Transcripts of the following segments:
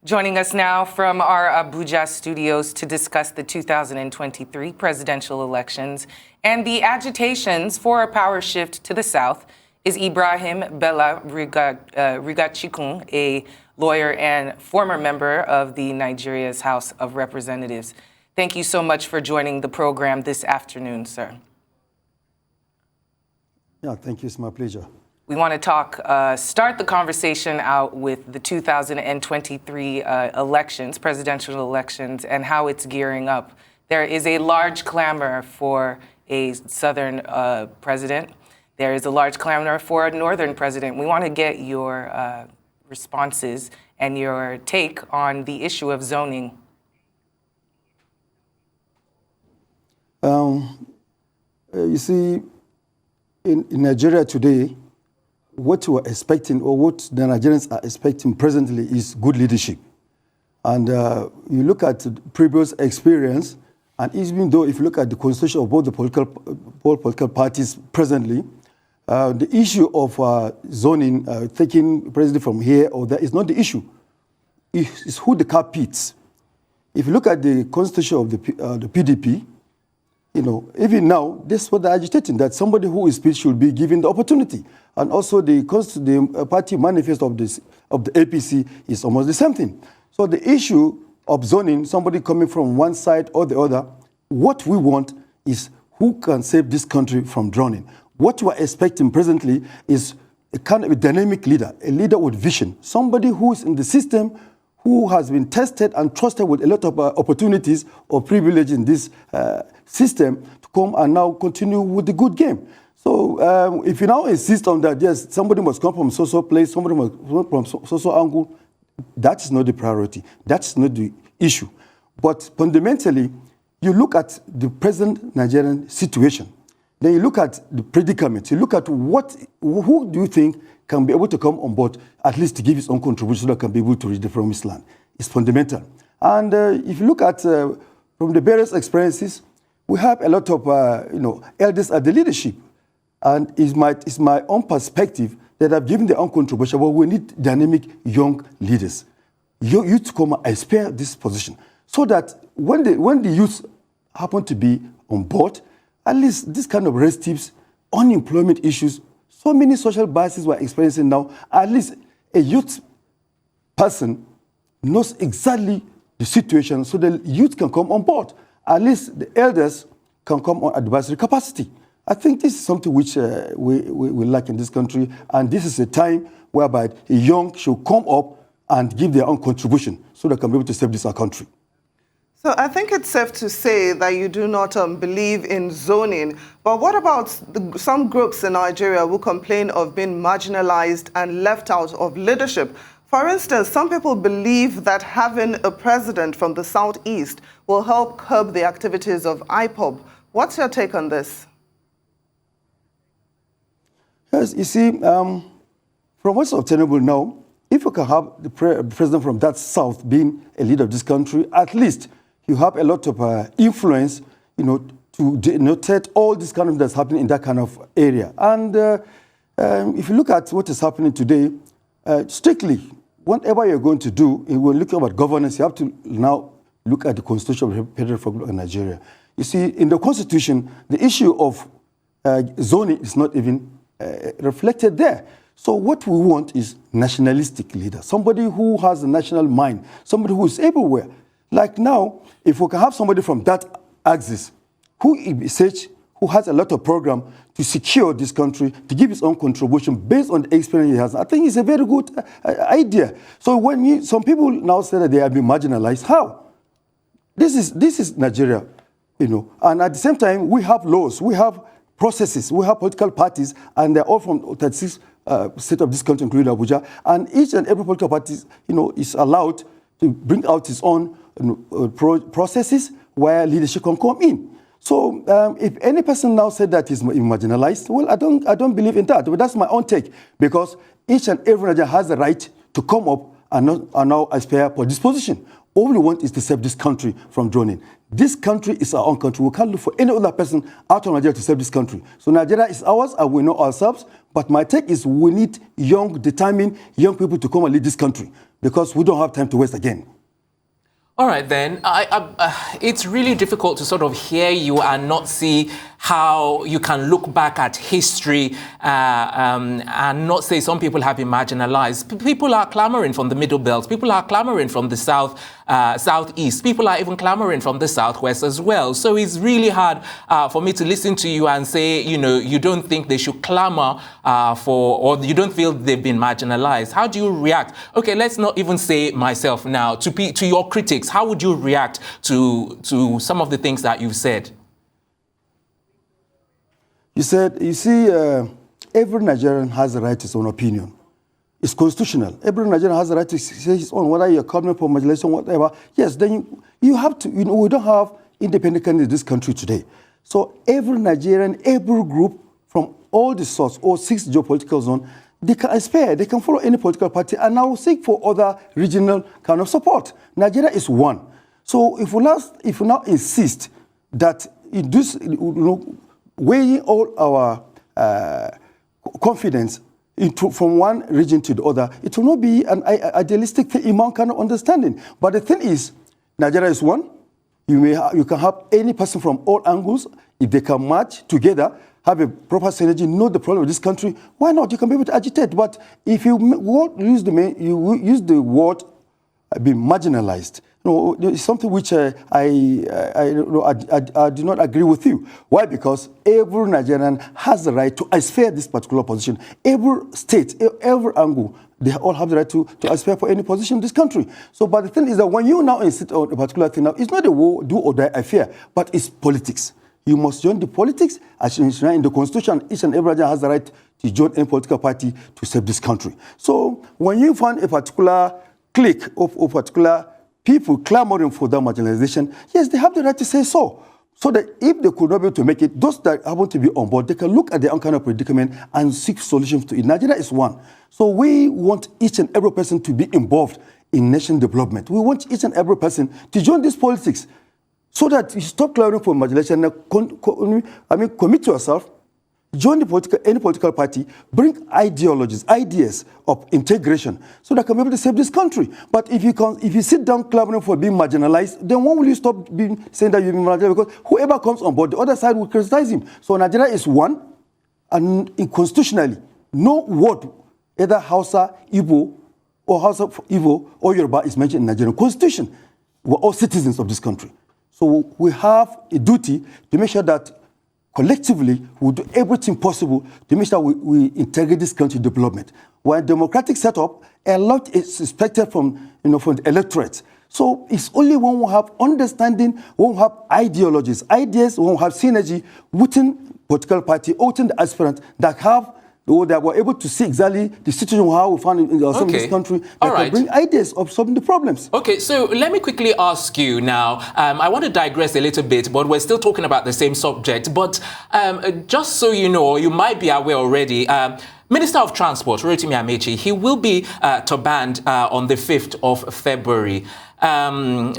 Joining us now from our Abuja studios to discuss the 2023 presidential elections and the agitations for a power shift to the South is Ibrahim Bello Rigachikun, a lawyer and former member of the Nigeria's House of Representatives. Thank you so much for joining the program this afternoon, sir. Yeah, thank you. It's my pleasure. We want to start the conversation out with the 2023 elections, presidential elections, and how it's gearing up. There is a large clamor for a Southern president. There is a large clamor for a Northern president. We want to get your responses and your take on the issue of zoning. You see, in Nigeria today, what we're expecting, or what the Nigerians are expecting presently, is good leadership. And you look at the previous experience, and even though if you look at the constitution of both the political parties presently, the issue of zoning, taking president from here or there is not the issue. It's who the car pits. If you look at the constitution of the PDP, you know, even now, this is what they're agitating, that somebody who is pitched should be given the opportunity. And also the party manifesto of the APC is almost the same thing. So the issue of zoning, somebody coming from one side or the other, what we want is who can save this country from drowning. What we're expecting presently is a kind of a dynamic leader, a leader with vision, somebody who is in the system, who has been tested and trusted with a lot of opportunities or privilege in this system to come and now continue with the good game. So if you now insist on that, yes, somebody must come from so-so place, somebody must come from so-so angle, that is not the priority. That's not the issue. But fundamentally, you look at the present Nigerian situation, then you look at the predicament, you look at who do you think can be able to come on board, at least to give his own contribution so that can be able to reach the promised land. It's fundamental. And if you look at, from the various experiences, we have a lot of, elders at the leadership. And it's my own perspective that I've given their own contribution, but we need dynamic young leaders. Youth to come and aspire this position, so that when the youth happen to be on board, at least this kind of restives, unemployment issues, so many social biases we're experiencing now, at least a youth person knows exactly the situation so the youth can come on board. At least the elders can come on advisory capacity. I think this is something which we lack in this country, and this is a time whereby the young should come up and give their own contribution so they can be able to save this our country. So I think it's safe to say that you do not believe in zoning. But what about some groups in Nigeria who complain of being marginalized and left out of leadership? For instance, some people believe that having a president from the Southeast will help curb the activities of IPOB. What's your take on this? Yes, you see, from what's obtainable now, if you can have the president from that South being a leader of this country, at least you have a lot of influence, to denotate all this kind of that's happening in that kind of area. And if you look at what is happening today, strictly, whatever you're going to do, when looking at governance, you have to now look at the Constitution of the Federal Republic of Nigeria. You see, in the Constitution, the issue of zoning is not even reflected there. So what we want is nationalistic leader, somebody who has a national mind, somebody who is everywhere. Like now, if we can have somebody from that axis who has a lot of program to secure this country, to give his own contribution based on the experience he has, I think it's a very good idea. So when some people now say that they have been marginalized, how? This is Nigeria, and at the same time, we have laws, we have processes, we have political parties, and they're all from 36 states of this country, including Abuja, and each and every political party, is allowed to bring out its own processes where leadership can come in. So if any person now said that he's marginalized, well, I don't believe in that. But that's my own take, because each and every Nigerian has the right to come up and now aspire for this position. All we want is to save this country from drowning. This country is our own country. We can't look for any other person out of Nigeria to save this country. So Nigeria is ours, and we know ourselves. But my take is we need young, determined young people to come and lead this country because we don't have time to waste again. All right, then. It's really difficult to sort of hear you and not see how you can look back at history and not say some people have been marginalized. People are clamoring from the Middle Belt. People are clamoring from the Southeast. People are even clamoring from the Southwest as well. So it's really hard for me to listen to you and say, you know, you don't think they should clamor or you don't feel they've been marginalized. How do you react? Okay, let's not even say myself now. To your critics, how would you react to some of the things that you've said? You see, every Nigerian has the right to his own opinion. It's constitutional. Every Nigerian has the right to say his own, whether you're calling for marginalization, whatever. Yes, then you have to, we don't have independent candidates in this country today. So every Nigerian, every group from all the sorts, all 6 geopolitical zones, they can aspire, they can follow any political party and now seek for other regional kind of support. Nigeria is one. So if we now insist that in this, weighing all our confidence from one region to the other, it will not be an idealistic thing, among kind of understanding. But the thing is, Nigeria is one. You can have any person from all angles. If they can match together, have a proper synergy, know the problem of this country, why not? You can be able to agitate. But if you use the word being marginalized, it's something which I do not agree with you. Why? Because every Nigerian has the right to aspire this particular position. Every state, every angle, they all have the right to aspire for any position in this country. So, but the thing is that when you now insist on a particular thing, now it's not a do or die affair, but it's politics. You must join the politics as enshrined in the Constitution. Each and every Nigerian has the right to join any political party to save this country. So, when you find a particular clique of particular people clamoring for that marginalization, yes, they have the right to say so. So that if they could not be able to make it, those that happen to be on board, they can look at their own kind of predicament and seek solutions to it. Nigeria is one. So we want each and every person to be involved in nation development. We want each and every person to join this politics so that you stop clamoring for marginalization and commit to yourself, join any political party, bring ideologies, ideas of integration so that can be able to save this country. But if you sit down clamoring for being marginalized, then when will you stop saying that you're being marginalized? Because whoever comes on board, the other side will criticize him. So Nigeria is one, and constitutionally, no word, either Hausa, Igbo, or Hausa, Igbo, or Yoruba is mentioned in Nigerian constitution. We're all citizens of this country. So we have a duty to make sure that collectively, we do everything possible to make sure we integrate this country development. We're a democratic setup, a lot is expected from the electorate. So it's only when we have understanding, when we have ideologies, ideas, when we have synergy within political party, within the aspirants that were able to see exactly the situation how we found in this country that can bring ideas of solving the problems. Okay, so let me quickly ask you now. I want to digress a little bit, but we're still talking about the same subject. But just so you know, you might be aware already, Minister of Transport, Rotimi Amechi, he will be turbaned on the 5th of February.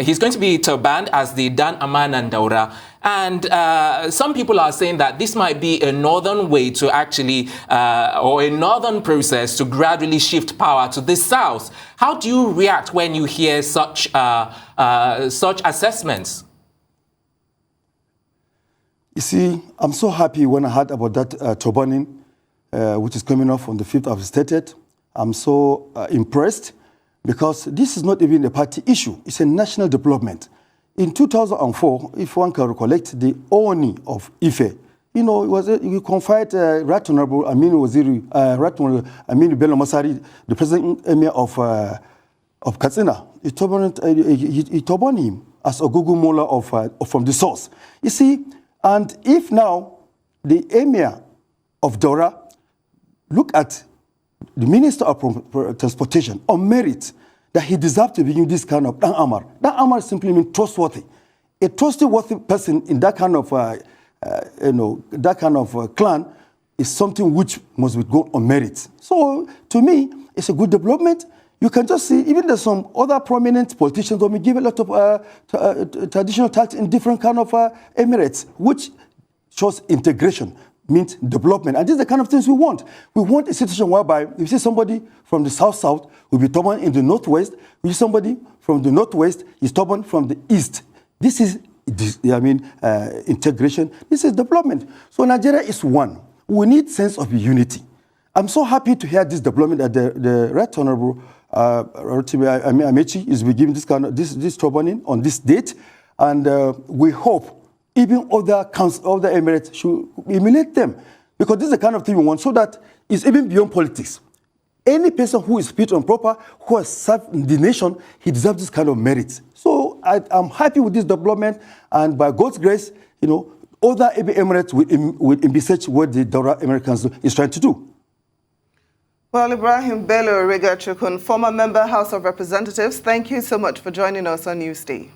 He's going to be turbaned as the Dan Amanan Daura. And some people are saying that this might be a northern way to actually, or a northern process to gradually shift power to the south. How do you react when you hear such assessments? You see, I'm so happy when I heard about that turbaning, which is coming off on the 5th of stated. I'm so impressed because this is not even a party issue. It's a national development. In 2004, if one can recollect, the Oni of Ife, you confide Right Honorable Aminu Bello Masari, the present emir of Katsina. He turbaned him as a Gugu Mola from the source. You see, and if now the emir of Daura look at the Minister of Transportation on merit that he deserves to be given this kind of Dan Amar. Dan Amar simply means trustworthy. A trustworthy person in that kind of clan is something which must be gone on merit. So to me, it's a good development. You can just see, even there's some other prominent politicians who may give a lot of traditional tax in different kind of emirates, which shows integration. means development. And this is the kind of things we want. We want a situation whereby if you see somebody from the south will be stubborn in the northwest, if you see somebody from the northwest is stubborn from the east. This is, integration. This is development. So Nigeria is one. We need sense of unity. I'm so happy to hear this development that the Right Honorable Amechi is giving this this stubborning on this date, and we hope even other emirates should emulate them, because this is the kind of thing we want, so that it's even beyond politics. Any person who is fit and proper, who has served the nation, he deserves this kind of merit. So I'm happy with this development, and by God's grace, other emirates will envisage what the Daura Americans is trying to do. Well, Ibrahim Bello Rigachikun, former member, House of Representatives, thank you so much for joining us on Newsday.